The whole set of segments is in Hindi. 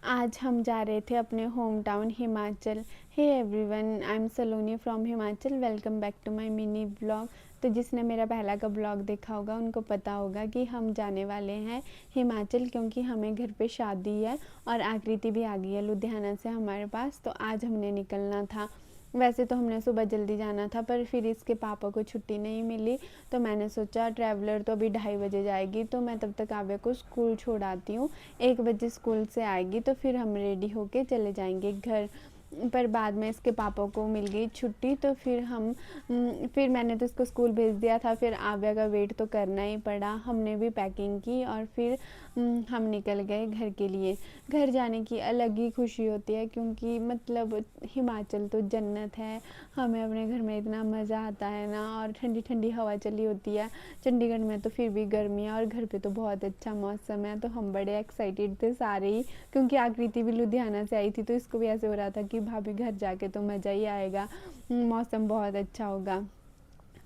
आज हम जा रहे थे अपने home town Himachal. Hey everyone, I am Saloni from Himachal. Welcome back to my mini blog. तो जिसने मेरा पहला का ब्लॉग देखा होगा उनको पता होगा कि हम जाने वाले हैं हिमाचल, क्योंकि हमें घर पे शादी है और आकृति भी आ गई है लुधियाना से हमारे पास। तो आज हमने निकलना था। वैसे तो हमने सुबह जल्दी जाना था, पर फिर इसके पापा को छुट्टी नहीं मिली, तो मैंने सोचा ट्रैवलर तो अभी 2:30 बजे जाएगी, तो मैं तब तक आव्या को स्कूल छोड़ आती हूँ। 1 बजे स्कूल से आएगी तो फिर हम रेडी होके चले जाएंगे घर। पर बाद में इसके पापा को मिल गई छुट्टी, तो फिर मैंने तो इसको स्कूल भेज दिया था। फिर आव्या का वेट तो करना ही पड़ा। हमने भी पैकिंग की और फिर हम निकल गए घर के लिए। घर जाने की अलग ही खुशी होती है, क्योंकि मतलब हिमाचल तो जन्नत है। हमें अपने घर में इतना मज़ा आता है ना, और ठंडी ठंडी हवा चली होती है। चंडीगढ़ में तो फिर भी गर्मी है और घर पे तो बहुत अच्छा मौसम है। तो हम बड़े एक्साइटेड थे सारे ही, क्योंकि आकृति भी लुधियाना से आई थी, तो इसको भी ऐसे हो रहा था कि भाभी घर जाके तो मज़ा ही आएगा, मौसम बहुत अच्छा होगा।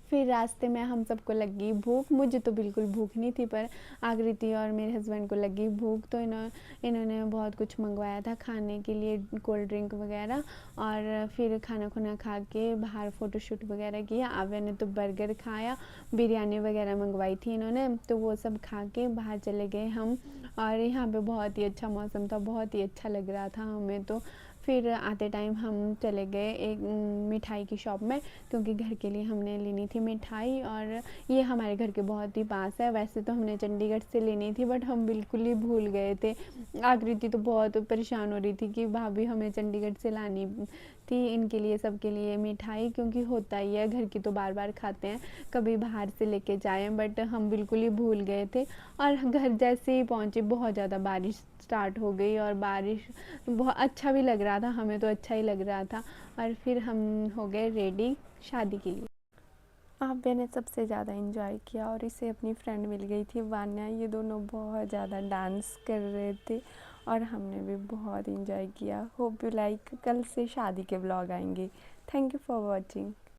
फिर रास्ते में हम सबको लगी भूख। मुझे तो बिल्कुल भूख नहीं थी, पर आकृति और मेरे हस्बैंड को लगी भूख, तो इन्होंने बहुत कुछ मंगवाया था खाने के लिए, कोल्ड ड्रिंक वगैरह। और फिर खाना खुना खा के बाहर फ़ोटोशूट वगैरह किया। आव्या ने तो बर्गर खाया, बिरयानी वगैरह मंगवाई थी इन्होंने, तो वो सब खा के बाहर चले गए हम। और यहाँ पे बहुत ही अच्छा मौसम था, बहुत ही अच्छा लग रहा था हमें तो। फिर आते टाइम हम चले गए एक मिठाई की शॉप में, क्योंकि घर के लिए हमने लेनी थी मिठाई, और ये हमारे घर के बहुत ही पास है। वैसे तो हमने चंडीगढ़ से लेनी थी, बट हम बिल्कुल ही भूल गए थे। आकृति तो बहुत परेशान हो रही थी कि भाभी हमें चंडीगढ़ से लानी थी इनके लिए, सबके लिए मिठाई, क्योंकि होता ही है, घर की तो बार बार खाते हैं, कभी बाहर से लेके जाएं। बट हम बिल्कुल ही भूल गए थे। और घर जैसे ही पहुँचे बहुत ज़्यादा बारिश स्टार्ट हो गई, और बारिश बहुत अच्छा भी लग रहा था, हमें तो अच्छा ही लग रहा था। और फिर हम हो गए रेडी शादी के लिए। आव्या ने सबसे ज़्यादा इन्जॉय किया, और इसे अपनी फ्रेंड मिल गई थी वान्या। ये दोनों बहुत ज़्यादा डांस कर रहे थे और हमने भी बहुत इन्जॉय किया। Hope you like. कल से शादी के ब्लॉग आएंगे। Thank you for watching.